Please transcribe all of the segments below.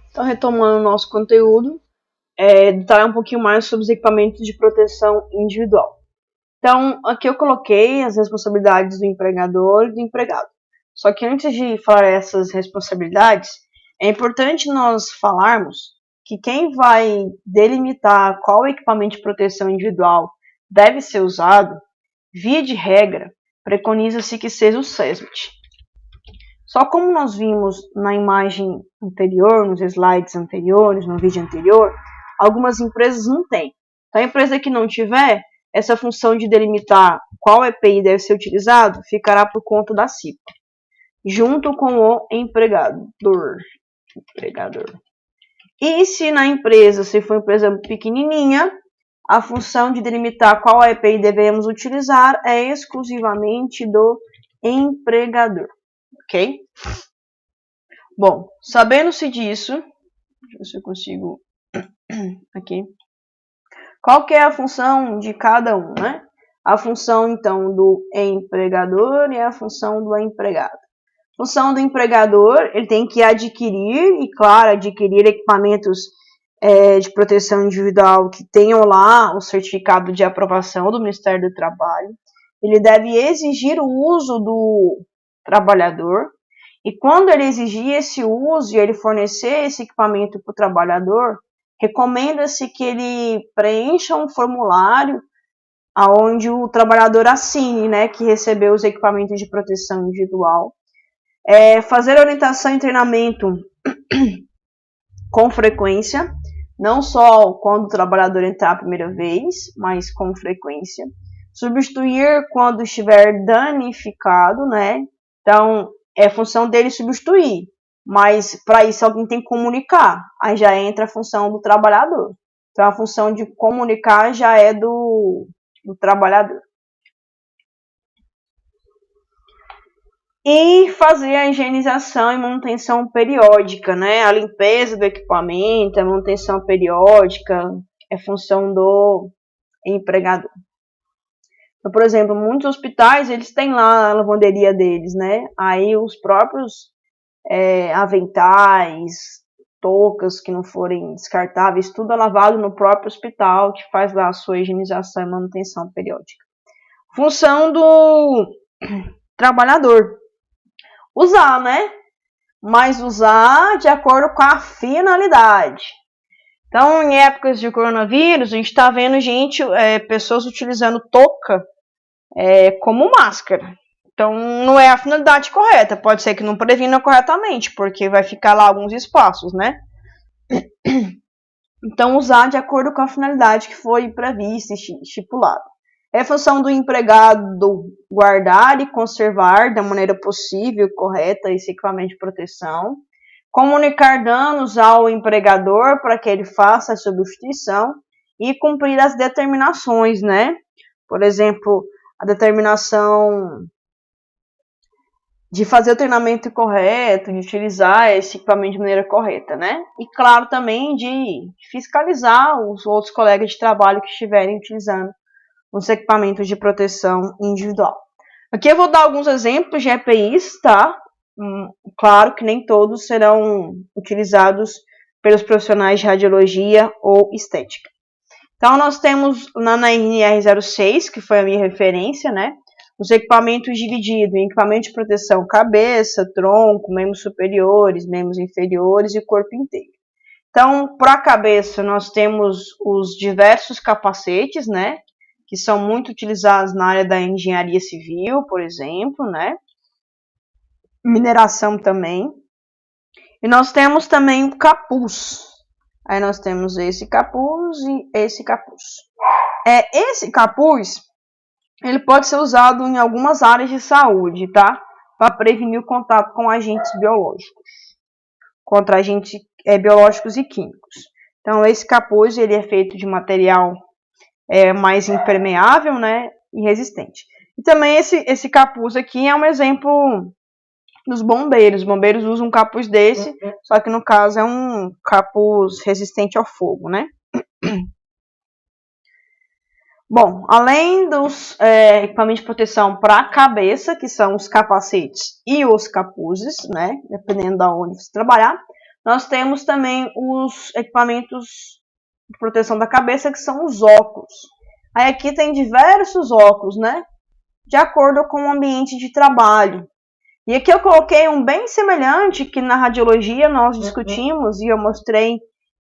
Então, retomando o nosso conteúdo, detalhar um pouquinho mais sobre os equipamentos de proteção individual. Então, aqui eu coloquei as responsabilidades do empregador e do empregado. Só que antes de falar essas responsabilidades, é importante nós falarmos que quem vai delimitar qual equipamento de proteção individual deve ser usado, via de regra, preconiza-se que seja o SESMIT. Só como nós vimos na imagem anterior, nos slides anteriores, no vídeo anterior, algumas empresas não têm. Então, a empresa que não tiver, essa função de delimitar qual EPI deve ser utilizado ficará por conta da CIP, junto com o empregador. E se na empresa, se for uma empresa pequenininha, a função de delimitar qual EPI devemos utilizar é exclusivamente do empregador. Ok? Bom, sabendo-se disso, deixa eu ver se eu consigo aqui. Qual que é a função de cada um, né? A função, então, do empregador e a função do empregado. A função do empregador, ele tem que adquirir, e claro, adquirir equipamentos de proteção individual que tenham lá o certificado de aprovação do Ministério do Trabalho. Ele deve exigir o uso do trabalhador, e quando ele exigir esse uso e ele fornecer esse equipamento para o trabalhador, recomenda-se que ele preencha um formulário onde o trabalhador assine, né, que recebeu os equipamentos de proteção individual. Fazer orientação e treinamento com frequência, não só quando o trabalhador entrar a primeira vez, mas com frequência. Substituir quando estiver danificado, né? Então, é função dele substituir, mas para isso alguém tem que comunicar. Aí já entra a função do trabalhador. Então, a função de comunicar já é do trabalhador. E fazer a higienização e manutenção periódica, né? A limpeza do equipamento, a manutenção periódica é função do empregador. Então, por exemplo, muitos hospitais, eles têm lá a lavanderia deles, né? Aí os próprios aventais, toucas que não forem descartáveis, tudo é lavado no próprio hospital, que faz lá a sua higienização e manutenção periódica. Função do trabalhador. Usar, né? Mas usar de acordo com a finalidade. Então, em épocas de coronavírus, a gente está vendo pessoas utilizando touca como máscara. Então, não é a finalidade correta. Pode ser que não previna corretamente, porque vai ficar lá alguns espaços, né? Então, usar de acordo com a finalidade que foi prevista e estipulada. É função do empregado guardar e conservar da maneira possível e correta esse equipamento de proteção. Comunicar danos ao empregador para que ele faça a substituição e cumprir as determinações, né? Por exemplo, a determinação de fazer o treinamento correto, de utilizar esse equipamento de maneira correta, né? E, claro, também de fiscalizar os outros colegas de trabalho que estiverem utilizando os equipamentos de proteção individual. Aqui eu vou dar alguns exemplos de EPIs, tá? Claro que nem todos serão utilizados pelos profissionais de radiologia ou estética. Então, nós temos na NR06, que foi a minha referência, né? Os equipamentos divididos em equipamento de proteção cabeça, tronco, membros superiores, membros inferiores e corpo inteiro. Então, para a cabeça, nós temos os diversos capacetes, né? Que são muito utilizados na área da engenharia civil, por exemplo, né? Mineração também. E nós temos também o capuz. Aí nós temos esse capuz e esse capuz. Esse capuz, ele pode ser usado em algumas áreas de saúde, tá? Para prevenir o contato com agentes biológicos. Contra agentes biológicos e químicos. Então, esse capuz, ele é feito de material mais impermeável, né, e resistente. E também esse capuz aqui é um exemplo dos bombeiros. Os bombeiros usam um capuz desse, só que no caso é um capuz resistente ao fogo, né? Bom, além dos equipamentos de proteção para a cabeça, que são os capacetes e os capuzes, né, dependendo de onde você trabalhar, Nós temos também os equipamentos de proteção da cabeça, que são os óculos. Aí aqui tem diversos óculos, né? De acordo com o ambiente de trabalho. E aqui eu coloquei um bem semelhante que na radiologia nós discutimos e eu mostrei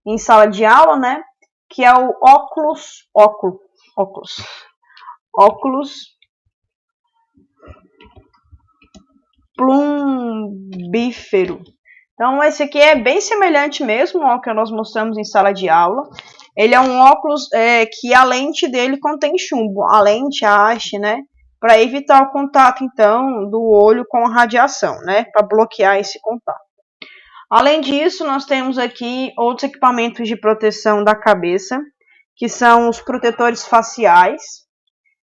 em sala de aula, né? Que é o óculos plumbífero. Então esse aqui é bem semelhante mesmo ao que nós mostramos em sala de aula. Ele é um óculos que a lente dele contém chumbo, a lente, a haste, né? Para evitar o contato, então, do olho com a radiação, né? Para bloquear esse contato. Além disso, nós temos aqui outros equipamentos de proteção da cabeça, que são os protetores faciais.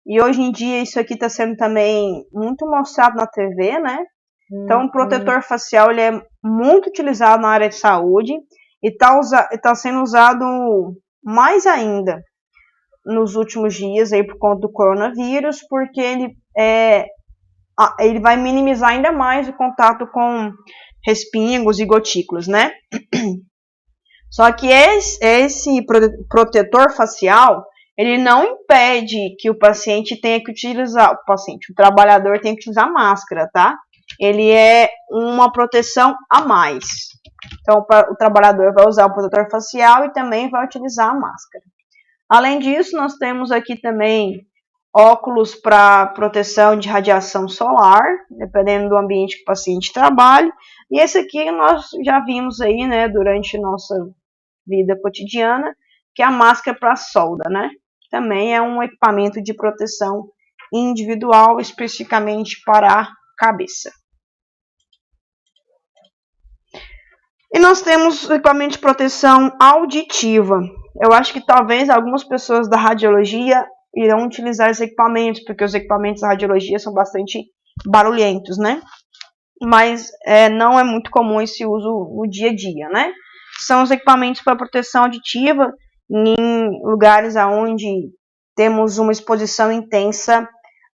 E hoje em dia isso aqui está sendo também muito mostrado na TV, né? Então, o protetor facial ele é muito utilizado na área de saúde e está sendo usado mais ainda nos últimos dias aí por conta do coronavírus, porque ele vai minimizar ainda mais o contato com respingos e gotículas, né? Só que esse protetor facial, ele não impede que o paciente tenha que utilizar, o trabalhador tenha que utilizar máscara, tá? Ele é uma proteção a mais. Então, o trabalhador vai usar o protetor facial e também vai utilizar a máscara. Além disso, nós temos aqui também óculos para proteção de radiação solar, dependendo do ambiente que o paciente trabalha. E esse aqui nós já vimos aí, né, durante nossa vida cotidiana, que é a máscara para solda, né? Também é um equipamento de proteção individual, especificamente para a cabeça. E nós temos o equipamento de proteção auditiva. Eu acho que talvez algumas pessoas da radiologia irão utilizar esses equipamentos, porque os equipamentos da radiologia são bastante barulhentos, né? Mas não é muito comum esse uso no dia a dia, né? São os equipamentos para proteção auditiva em lugares onde temos uma exposição intensa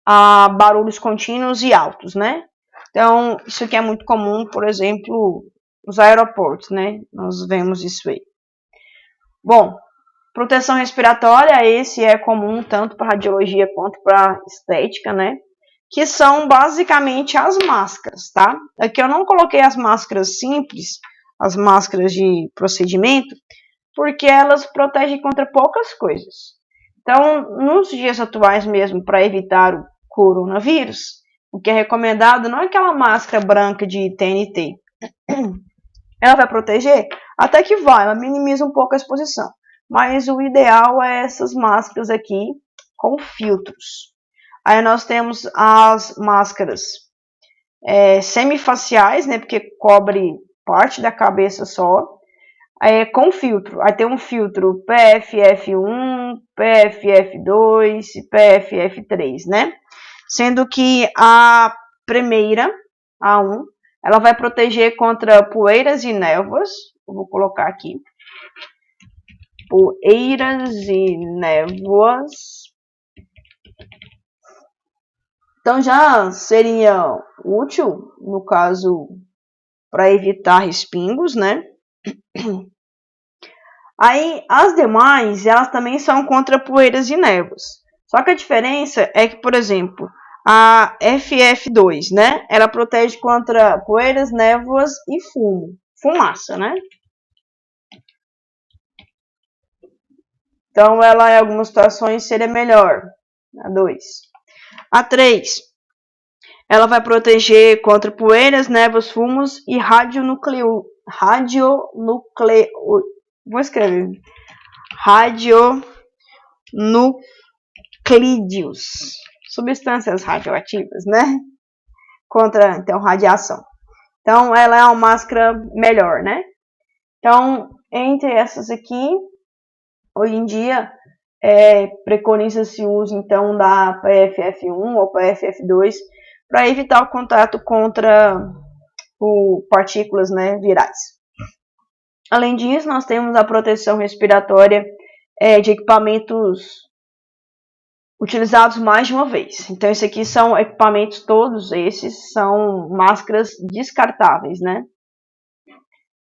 a barulhos contínuos e altos, né? Então, isso aqui é muito comum, por exemplo, nos aeroportos, né? Nós vemos isso aí. Bom, proteção respiratória, esse é comum tanto para radiologia quanto para estética, né? Que são basicamente as máscaras, tá? Aqui eu não coloquei as máscaras simples, as máscaras de procedimento, porque elas protegem contra poucas coisas. Então, nos dias atuais mesmo, para evitar o coronavírus, o que é recomendado não é aquela máscara branca de TNT. Ela vai proteger? Até que vai, ela minimiza um pouco a exposição. Mas o ideal é essas máscaras aqui com filtros. Aí nós temos as máscaras semifaciais, né, porque cobre parte da cabeça só, com filtro. Aí tem um filtro PFF1, PFF2 e PFF3, né? Sendo que a primeira, A1, ela vai proteger contra poeiras e névoas. Eu vou colocar aqui. Poeiras e névoas. Então já seria útil, no caso, para evitar respingos, né? Aí as demais, elas também são contra poeiras e névoas. Só que a diferença é que, por exemplo, a FF2, né? Ela protege contra poeiras, névoas e fumaça, né? Então, ela em algumas situações seria melhor. A 2. A 3, ela vai proteger contra poeiras, névoas, fumos e vou escrever. Radionuclídeos. Substâncias radioativas, né? Contra, então, radiação. Então, ela é uma máscara melhor, né? Então, entre essas aqui, hoje em dia, preconiza-se o uso, então, da PFF1 ou PFF2 para evitar o contato contra partículas, né, virais. Além disso, nós temos a proteção respiratória de equipamentos utilizados mais de uma vez. Então, esses aqui são equipamentos, todos esses são máscaras descartáveis, né?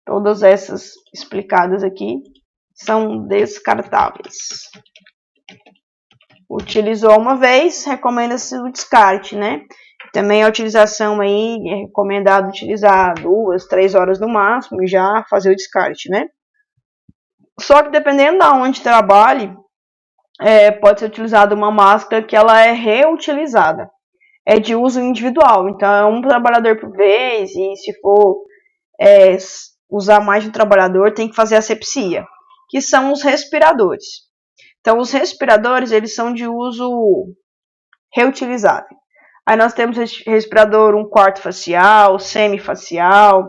Todas essas explicadas aqui são descartáveis. Utilizou uma vez, recomenda-se o descarte, né? Também a utilização aí, é recomendado utilizar 2, 3 horas no máximo e já fazer o descarte, né? Só que dependendo de onde trabalhe, pode ser utilizada uma máscara que ela é reutilizada. É de uso individual, então é um trabalhador por vez, e se for usar mais de um trabalhador, tem que fazer asepsia, que são os respiradores. Então, os respiradores, eles são de uso reutilizável. Aí nós temos respirador 1/4 facial, semifacial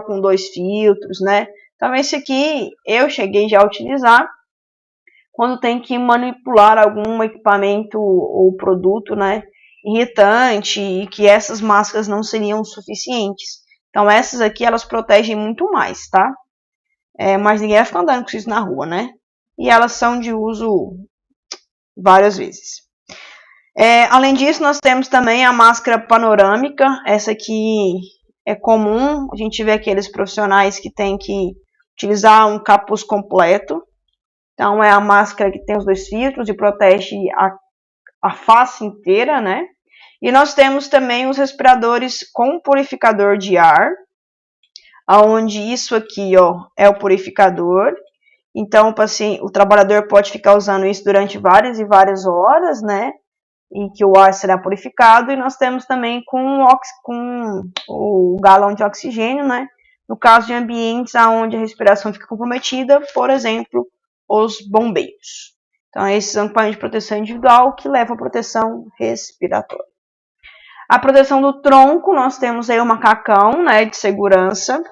com 2 filtros, né? Então, esse aqui eu cheguei já a utilizar quando tem que manipular algum equipamento ou produto, né, irritante, e que essas máscaras não seriam suficientes. Então, essas aqui, elas protegem muito mais, tá? Mas ninguém vai ficar andando com isso na rua, né? E elas são de uso várias vezes. Além disso, nós temos também a máscara panorâmica. Essa aqui é comum, a gente vê aqueles profissionais que tem que utilizar um capuz completo. Então, é a máscara que tem os 2 filtros e protege a face inteira, né? E nós temos também os respiradores com purificador de ar, onde isso aqui, ó, é o purificador. Então, o trabalhador pode ficar usando isso durante várias e várias horas, né? E que o ar será purificado. E nós temos também com o galão de oxigênio, né? No caso de ambientes onde a respiração fica comprometida, por exemplo, os bombeiros. Então, esses são equipamentos de proteção individual que levam a proteção respiratória. A proteção do tronco, nós temos aí o macacão, né, de segurança.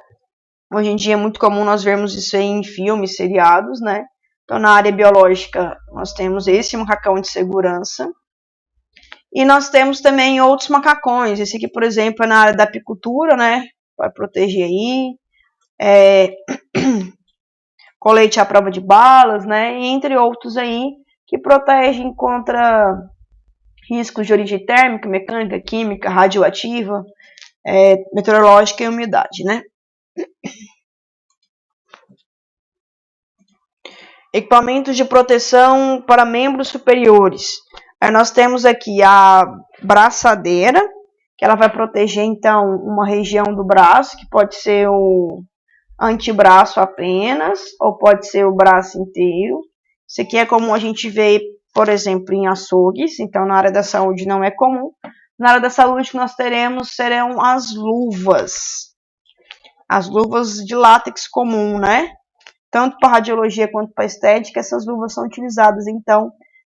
Hoje em dia é muito comum nós vermos isso aí em filmes, seriados, né? Então, na área biológica, nós temos esse macacão de segurança. E nós temos também outros macacões. Esse aqui, por exemplo, é na área da apicultura, né? Vai proteger aí. Colete à prova de balas, né? Entre outros aí, que protegem contra riscos de origem térmica, mecânica, química, radioativa, meteorológica e umidade, né? Equipamentos de proteção para membros superiores. Aí nós temos aqui a braçadeira, que ela vai proteger, então, uma região do braço, que pode ser o antebraço apenas, ou pode ser o braço inteiro. Isso aqui é comum a gente ver, por exemplo, em açougues, então na área da saúde não é comum. Na área da saúde que nós teremos serão as luvas de látex comum, né? Tanto para radiologia quanto para estética, essas luvas são utilizadas, então,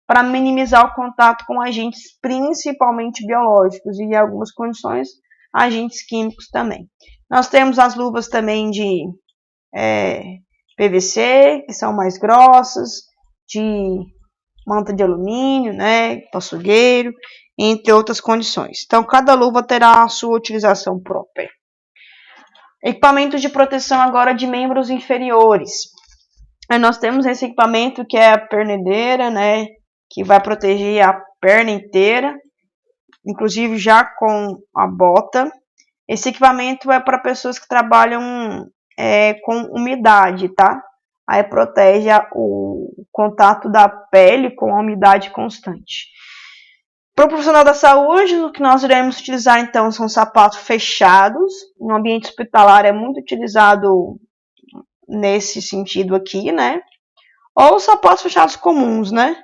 para minimizar o contato com agentes principalmente biológicos e, em algumas condições, agentes químicos também. Nós temos as luvas também de PVC, que são mais grossas, de manta de alumínio, né, açougueiro, entre outras condições. Então, cada luva terá a sua utilização própria. Equipamento de proteção agora de membros inferiores. Aí nós temos esse equipamento que é a pernedeira, né, que vai proteger a perna inteira, inclusive já com a bota. Esse equipamento é para pessoas que trabalham com umidade, tá? Aí protege o contato da pele com a umidade constante. Para o profissional da saúde, o que nós iremos utilizar então são sapatos fechados. No ambiente hospitalar é muito utilizado nesse sentido aqui, né? Ou sapatos fechados comuns, né?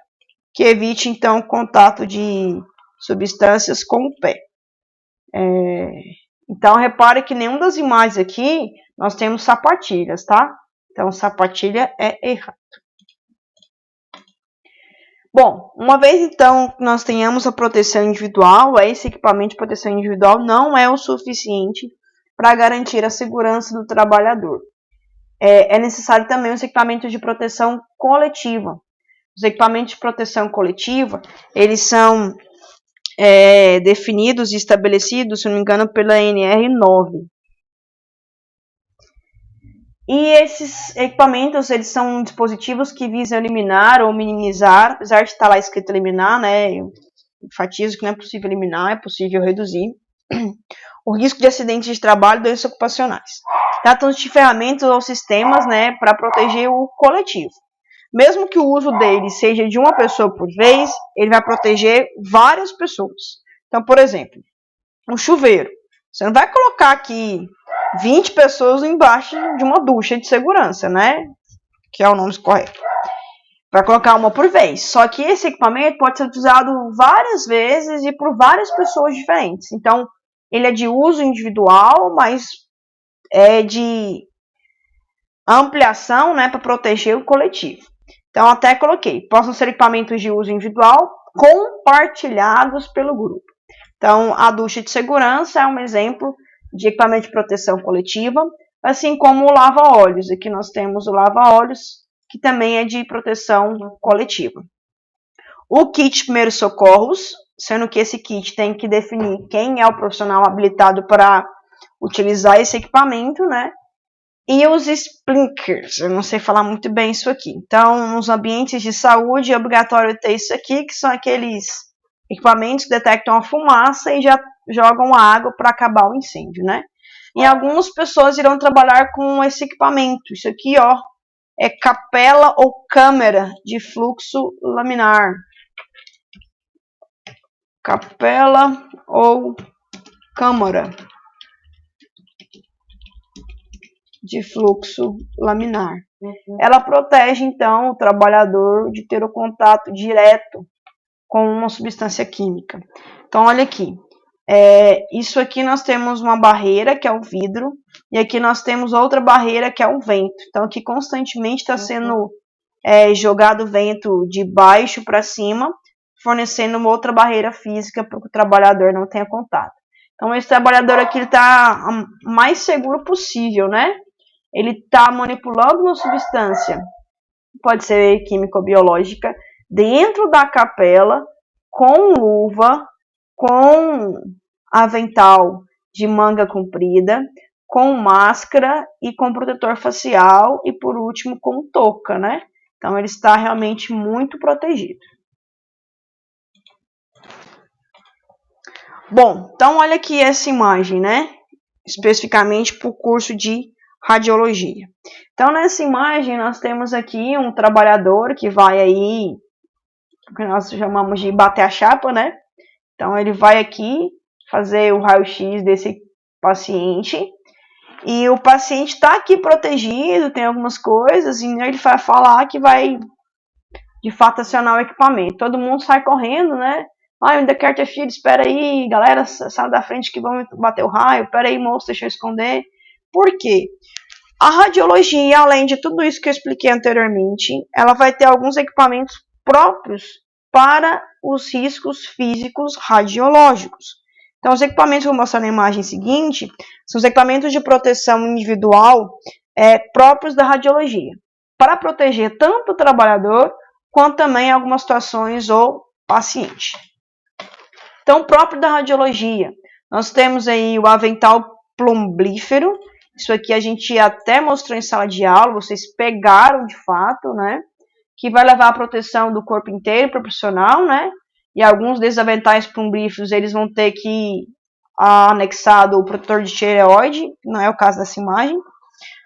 Que evite então o contato de substâncias com o pé. Então, repare que nenhuma das imagens aqui nós temos sapatilhas, tá? Então, sapatilha é errado. Bom, uma vez então que nós tenhamos a proteção individual, esse equipamento de proteção individual não é o suficiente para garantir a segurança do trabalhador. É necessário também os equipamentos de proteção coletiva. Os equipamentos de proteção coletiva, eles são definidos e estabelecidos, se não me engano, pela NR9. E esses equipamentos, eles são dispositivos que visam eliminar ou minimizar, apesar de estar lá escrito eliminar, né, eu enfatizo que não é possível eliminar, é possível reduzir o risco de acidentes de trabalho e doenças ocupacionais. Trata-se de ferramentas ou sistemas, né, para proteger o coletivo. Mesmo que o uso dele seja de uma pessoa por vez, ele vai proteger várias pessoas. Então, por exemplo, um chuveiro. Você não vai colocar aqui 20 pessoas embaixo de uma ducha de segurança, né? Que é o nome correto. Vai colocar uma por vez. Só que esse equipamento pode ser usado várias vezes e por várias pessoas diferentes. Então, ele é de uso individual, mas é de ampliação, né, para proteger o coletivo. Então, até coloquei, possam ser equipamentos de uso individual compartilhados pelo grupo. Então, a ducha de segurança é um exemplo de equipamento de proteção coletiva, assim como o lava-óleos. Aqui nós temos o lava-óleos, que também é de proteção coletiva. O kit de primeiros socorros, sendo que esse kit tem que definir quem é o profissional habilitado para utilizar esse equipamento, né? E os sprinklers, eu não sei falar muito bem isso aqui. Então, nos ambientes de saúde é obrigatório ter isso aqui, que são aqueles equipamentos que detectam a fumaça e já jogam água para acabar o incêndio, né? E algumas pessoas irão trabalhar com esse equipamento. Isso aqui, ó, é capela ou câmara de fluxo laminar. Capela ou câmara de fluxo laminar. Ela protege, então, o trabalhador de ter o contato direto com uma substância química. Então, olha aqui. Isso aqui nós temos uma barreira, que é o vidro, e aqui nós temos outra barreira, que é o vento. Então, aqui constantemente está sendo jogado vento de baixo para cima, fornecendo uma outra barreira física para que o trabalhador não tenha contato. Então, esse trabalhador aqui está o mais seguro possível, né? Ele está manipulando uma substância, pode ser química ou biológica, dentro da capela, com luva, com avental de manga comprida, com máscara e com protetor facial e, por último, com touca, né? Então, ele está realmente muito protegido. Bom, então olha aqui essa imagem, né? Especificamente para o curso de radiologia. Então, nessa imagem, nós temos aqui um trabalhador que vai aí, o que nós chamamos de bater a chapa, né? Então, ele vai aqui fazer o raio-x desse paciente e o paciente está aqui protegido, tem algumas coisas, e ele vai falar que vai, de fato, acionar o equipamento. Todo mundo sai correndo, né? Eu ainda quero ter filho, espera aí, galera, sai da frente que vão bater o raio, espera aí, moço, deixa eu esconder. Por quê? A radiologia, além de tudo isso que eu expliquei anteriormente, ela vai ter alguns equipamentos próprios para os riscos físicos radiológicos. Então, os equipamentos que eu vou mostrar na imagem seguinte são os equipamentos de proteção individual próprios da radiologia, para proteger tanto o trabalhador quanto também em algumas situações o paciente. Então, próprio da radiologia, nós temos aí o avental plumbífero. Isso aqui a gente até mostrou em sala de aula, vocês pegaram de fato, né? Que vai levar a proteção do corpo inteiro proporcional, né? E alguns desses aventais plumbíferos, eles vão ter que anexado o protetor de tireoide, não é o caso dessa imagem.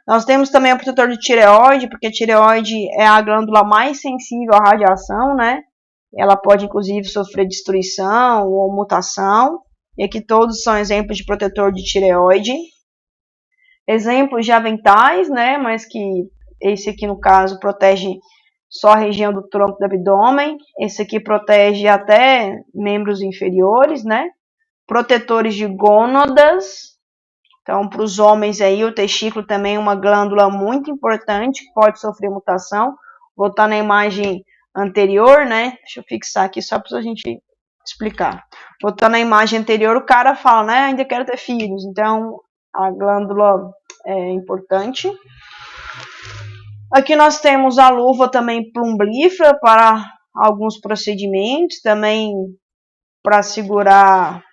Nós temos também o protetor de tireoide, porque a tireoide é a glândula mais sensível à radiação, né? Ela pode, inclusive, sofrer destruição ou mutação. E aqui todos são exemplos de protetor de tireoide. Exemplos de aventais, né? Mas que esse aqui, no caso, protege só a região do tronco do abdômen. Esse aqui protege até membros inferiores, né? Protetores de gônadas. Então, para os homens aí, o testículo também é uma glândula muito importante, que pode sofrer mutação. Vou estar na imagem anterior, né? Deixa eu fixar aqui só para a gente explicar. Vou estar na imagem anterior, o cara fala, né? Ainda quero ter filhos. Então, a glândula é importante. Aqui nós temos a luva também plumbífera para alguns procedimentos, também para segurar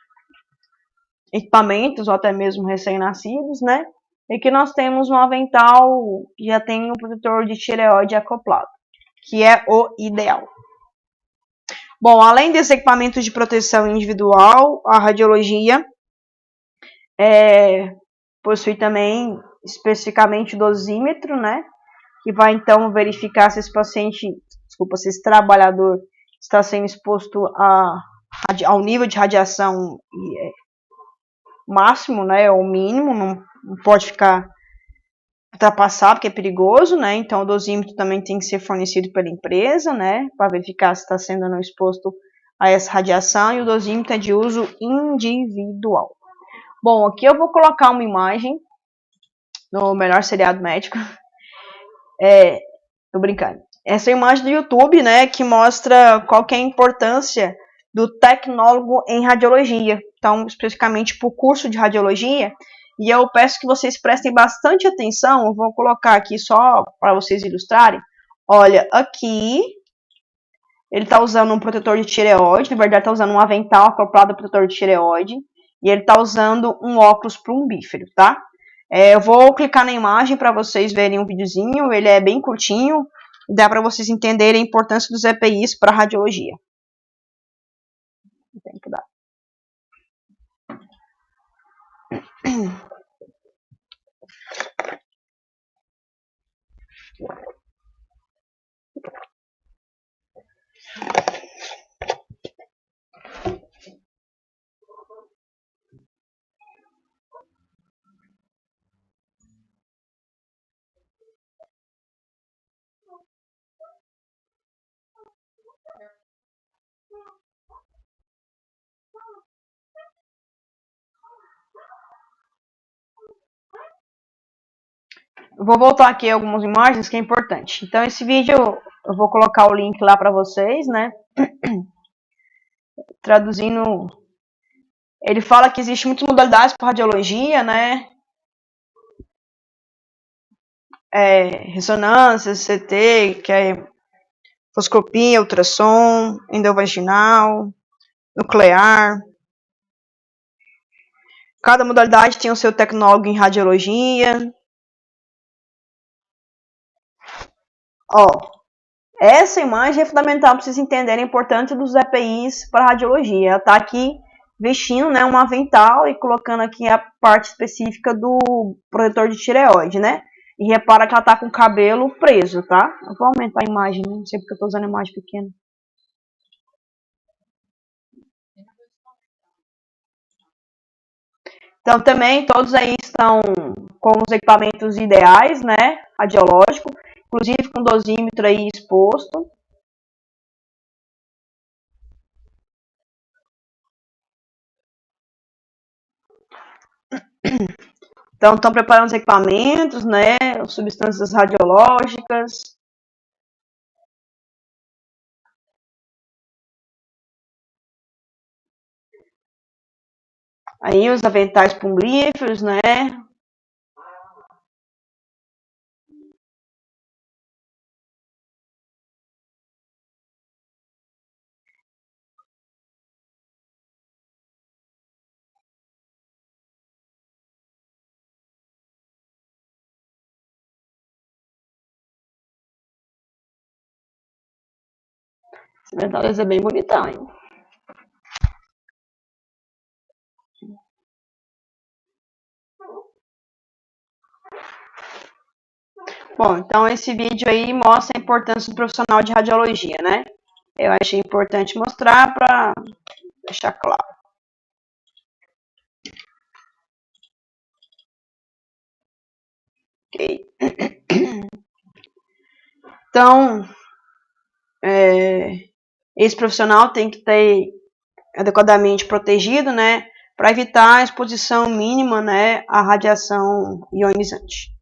equipamentos ou até mesmo recém-nascidos, né? E aqui nós temos um avental que já tem um protetor de tireoide acoplado, que é o ideal. Bom, além desse equipamento de proteção individual, a radiologia possui também especificamente o dosímetro, né? Que vai então verificar se esse paciente, desculpa, se esse trabalhador está sendo exposto ao nível de radiação máximo, né? Ou mínimo, não pode ficar ultrapassar, porque é perigoso, né? Então o dosímetro também tem que ser fornecido pela empresa, né? Para verificar se está sendo ou não exposto a essa radiação, e o dosímetro é de uso individual. Bom, aqui eu vou colocar uma imagem no melhor seriado médico. Tô brincando. Essa imagem do YouTube, né, que mostra qual que é a importância do tecnólogo em radiologia. Então, especificamente para o curso de radiologia. E eu peço que vocês prestem bastante atenção. Eu vou colocar aqui só para vocês ilustrarem. Olha, aqui ele está usando um protetor de tireoide. Na verdade, está usando um avental acoplado ao protetor de tireoide. E ele está usando um óculos plumbífero, tá? Eu vou clicar na imagem para vocês verem um videozinho. Ele é bem curtinho. Dá para vocês entenderem a importância dos EPIs para a radiologia. Tem que dar. Eu vou voltar aqui algumas imagens que é importante. Então, esse vídeo eu vou colocar o link lá para vocês, né? Traduzindo, ele fala que existe muitas modalidades para radiologia, né? Ressonância, CT, que é foscopia, ultrassom, endovaginal, nuclear. Cada modalidade tem o seu tecnólogo em radiologia. Ó, essa imagem é fundamental para vocês entenderem a importância dos EPIs para radiologia. Ela está aqui vestindo, né, um avental e colocando aqui a parte específica do protetor de tireoide, né? E repara que ela está com o cabelo preso, tá? Eu vou aumentar a imagem, não sei porque eu estou usando a imagem pequena. Então, também, todos aí estão com os equipamentos ideais, né, radiológico, inclusive com dosímetro aí exposto. Então, estão preparando os equipamentos, né, substâncias radiológicas. Aí, os aventais plumbíferos, né. Esse avental é bem bonitão, hein. Bom, então esse vídeo aí mostra a importância do profissional de radiologia, né? Eu achei importante mostrar para deixar claro. Ok. Então, esse profissional tem que ter adequadamente protegido, né? Para evitar a exposição mínima, né, à radiação ionizante.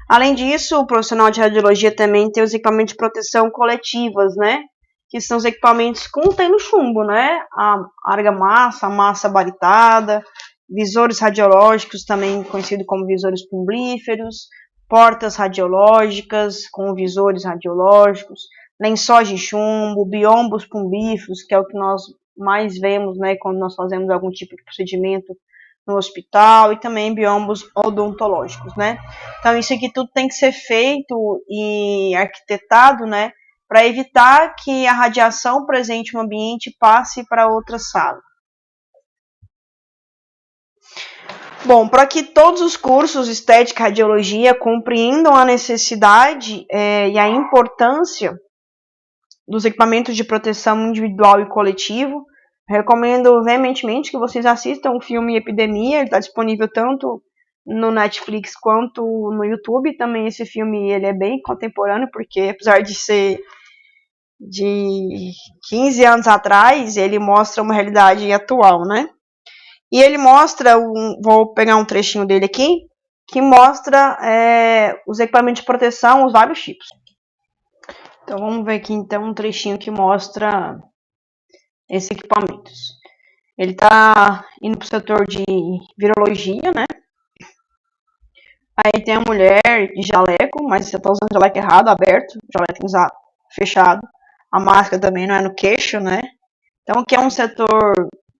Além disso, o profissional de radiologia também tem os equipamentos de proteção coletivas, né? Que são os equipamentos que contêm chumbo, né? A argamassa, a massa baritada, visores radiológicos, também conhecido como visores plumbíferos, portas radiológicas com visores radiológicos, lençóis de chumbo, biombos plumbíferos, que é o que nós mais vemos, né, quando nós fazemos algum tipo de procedimento no hospital, e também biombos odontológicos, né? Então, isso aqui tudo tem que ser feito e arquitetado, né, para evitar que a radiação presente no ambiente passe para outra sala. Bom, para que todos os cursos estética e radiologia compreendam a necessidade e a importância dos equipamentos de proteção individual e coletivo, recomendo veementemente que vocês assistam o filme Epidemia. Ele está disponível tanto no Netflix quanto no YouTube. Também esse filme ele é bem contemporâneo, porque apesar de ser de 15 anos atrás, ele mostra uma realidade atual, né? E ele mostra, vou pegar um trechinho dele aqui, que mostra os equipamentos de proteção, os vários tipos. Então vamos ver aqui então um trechinho que mostra esses equipamentos. Ele está indo para o setor de virologia, né? Aí tem a mulher de jaleco, mas você está usando jaleco errado, aberto. O jaleco tem que usar fechado. A máscara também não é no queixo, né? Então aqui é um setor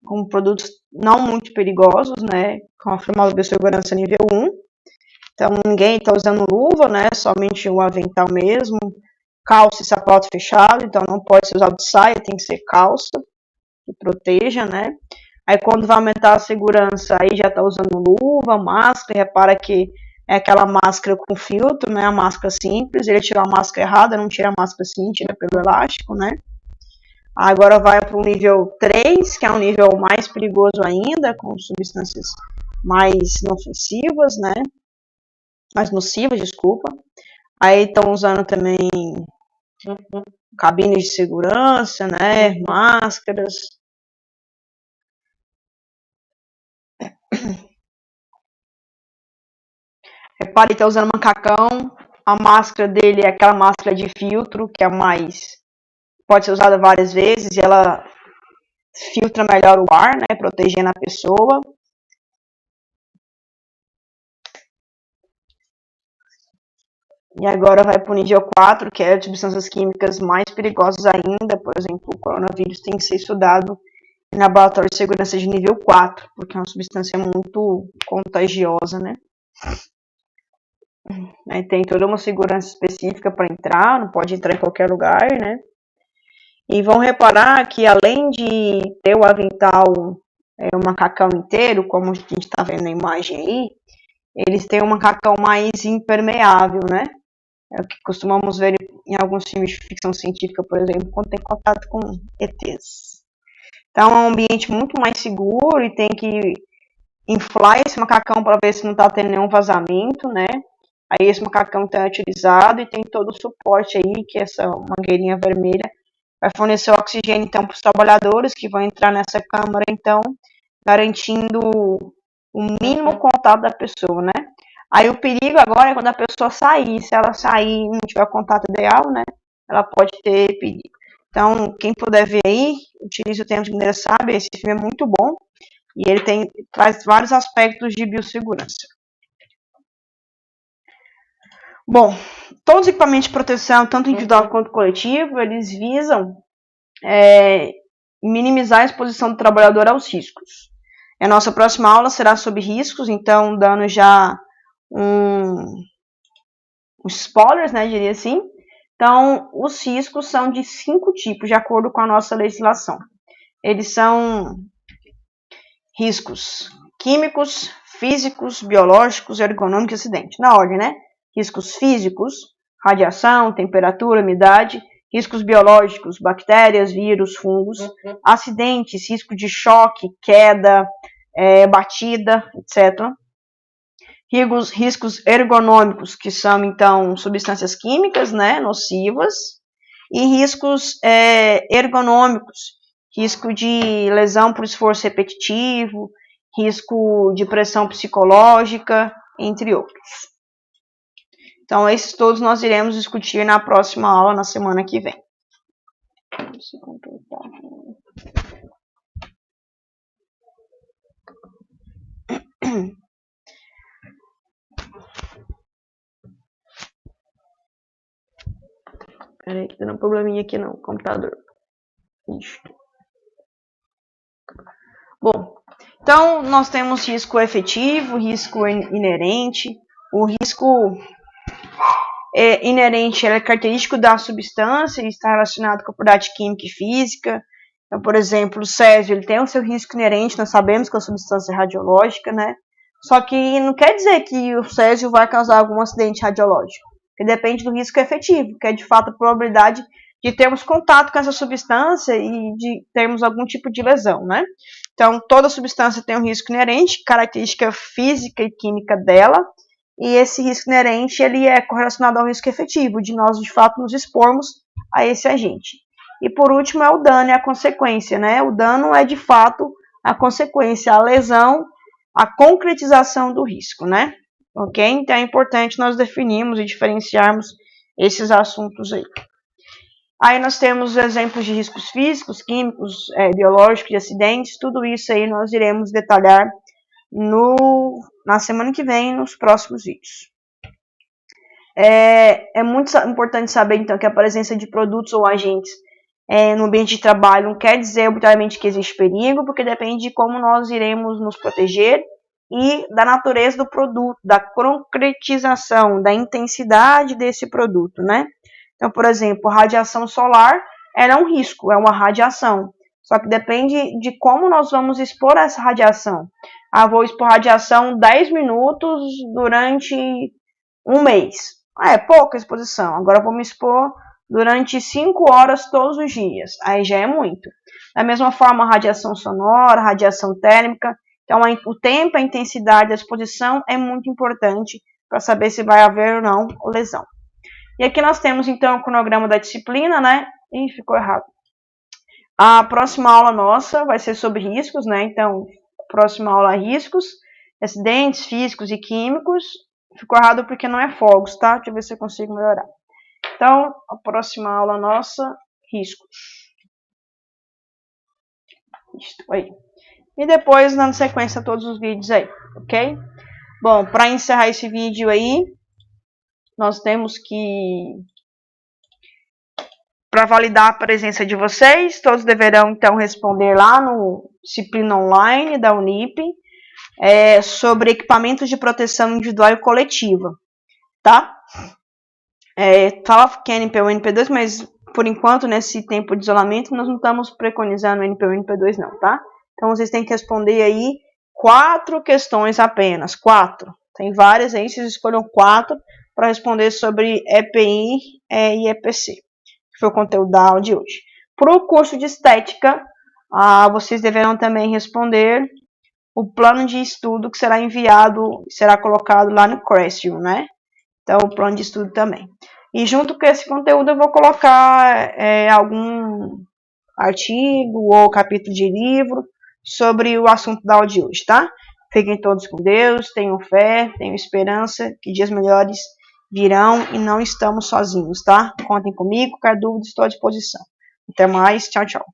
com produtos não muito perigosos, né? Com a formal de biossegurança nível 1. Então ninguém está usando luva, né? Somente o avental mesmo. Calça e sapato fechado, então não pode ser usado de saia, tem que ser calça que proteja, né? Aí quando vai aumentar a segurança, aí já tá usando luva, máscara, repara que é aquela máscara com filtro, né? A máscara simples, ele tirou a máscara errada, não tira a máscara assim, tira pelo elástico, né? Agora vai para o nível 3, que é um nível mais perigoso ainda, com substâncias mais inofensivas, né? Mais nocivas, desculpa. Aí estão usando também cabines de segurança, né? Máscaras. Repare, tá usando macacão. A máscara dele é aquela máscara de filtro, que é mais. Pode ser usada várias vezes e ela filtra melhor o ar, né? Protegendo a pessoa. E agora vai para o nível 4, que é de substâncias químicas mais perigosas ainda. Por exemplo, o coronavírus tem que ser estudado em laboratório de segurança de nível 4, porque é uma substância muito contagiosa, né? Tem toda uma segurança específica para entrar, não pode entrar em qualquer lugar, né? E vão reparar que além de ter o avental, o macacão inteiro, como a gente está vendo na imagem aí, eles têm um macacão mais impermeável, né? É o que costumamos ver em alguns filmes de ficção científica, por exemplo, quando tem contato com ETs. Então é um ambiente muito mais seguro e tem que inflar esse macacão para ver se não está tendo nenhum vazamento, né? Aí esse macacão está utilizado e tem todo o suporte aí, que é essa mangueirinha vermelha vai fornecer oxigênio então para os trabalhadores que vão entrar nessa câmara, então garantindo o mínimo contato da pessoa, né? Aí o perigo agora é quando a pessoa sair, se ela sair e não tiver contato ideal, né? Ela pode ter perigo. Então, quem puder ver aí, utilize o termo de maneira sábia, esse filme é muito bom e ele traz vários aspectos de biossegurança. Bom, todos os equipamentos de proteção, tanto individual quanto coletivo, eles visam minimizar a exposição do trabalhador aos riscos. A nossa próxima aula será sobre riscos, então dando já uns spoilers, né, diria assim. Então, os riscos são de 5 tipos, de acordo com a nossa legislação. Eles são riscos químicos, físicos, biológicos, ergonômicos e acidentes. Na ordem, né? Riscos físicos, radiação, temperatura, umidade. Riscos biológicos, bactérias, vírus, fungos. Acidentes, risco de choque, queda, batida, etc. Riscos ergonômicos, que são, então, substâncias químicas, né, nocivas. E riscos ergonômicos, risco de lesão por esforço repetitivo, risco de pressão psicológica, entre outros. Então, esses todos nós iremos discutir na próxima aula, na semana que vem. Peraí, que dando um probleminha aqui no computador. Isso. Bom, então nós temos risco efetivo, risco inerente. O risco inerente é característico da substância e está relacionado com a propriedade química e física. Então, por exemplo, o césio ele tem o seu risco inerente, nós sabemos que é uma substância radiológica, né? Só que não quer dizer que o césio vai causar algum acidente radiológico, que depende do risco efetivo, que é de fato a probabilidade de termos contato com essa substância e de termos algum tipo de lesão, né? Então, toda substância tem um risco inerente, característica física e química dela, e esse risco inerente ele é correlacionado ao risco efetivo, de nós, de fato, nos expormos a esse agente. E, por último, é o dano e a consequência, né? O dano é, de fato, a consequência, a lesão, a concretização do risco, né? Ok? Então, é importante nós definirmos e diferenciarmos esses assuntos aí. Aí nós temos exemplos de riscos físicos, químicos, biológicos, de acidentes, tudo isso aí nós iremos detalhar na semana que vem, nos próximos vídeos. É muito importante saber, então, que a presença de produtos ou agentes no ambiente de trabalho não quer dizer obrigatoriamente que existe perigo, porque depende de como nós iremos nos proteger e da natureza do produto, da concretização, da intensidade desse produto, né? Então, por exemplo, a radiação solar ela é um risco, é uma radiação. Só que depende de como nós vamos expor essa radiação. Vou expor radiação 10 minutos durante um mês. É pouca exposição. Agora vou me expor durante 5 horas todos os dias. Aí já é muito. Da mesma forma, a radiação sonora, a radiação térmica. Então, o tempo, a intensidade da exposição é muito importante para saber se vai haver ou não lesão. E aqui nós temos, então, o cronograma da disciplina, né? Ih, ficou errado. A próxima aula nossa vai ser sobre riscos, né? Então, próxima aula, riscos, acidentes físicos e químicos. Ficou errado porque não é fogos, tá? Deixa eu ver se eu consigo melhorar. Então, a próxima aula nossa, riscos. Isto aí. E depois, dando sequência a todos os vídeos aí, ok? Bom, para encerrar esse vídeo aí, nós temos que, para validar a presença de vocês, todos deverão então responder lá no disciplina online da Unip sobre equipamentos de proteção individual e coletiva, tá? Fala que é NP1 e NP2, mas por enquanto, nesse tempo de isolamento, nós não estamos preconizando NP1 e NP2 não, tá? Então vocês têm que responder aí 4 questões apenas, 4. Tem várias aí, vocês escolham 4 para responder sobre EPI e EPC, que foi o conteúdo da aula de hoje. Para o curso de estética, vocês deverão também responder o plano de estudo que será enviado, será colocado lá no Classroom, né? Então, o plano de estudo também. E junto com esse conteúdo eu vou colocar algum artigo ou capítulo de livro sobre o assunto da aula de hoje, tá? Fiquem todos com Deus, tenham fé, tenham esperança, que dias melhores virão e não estamos sozinhos, tá? Contem comigo, qualquer dúvida estou à disposição. Até mais, tchau, tchau.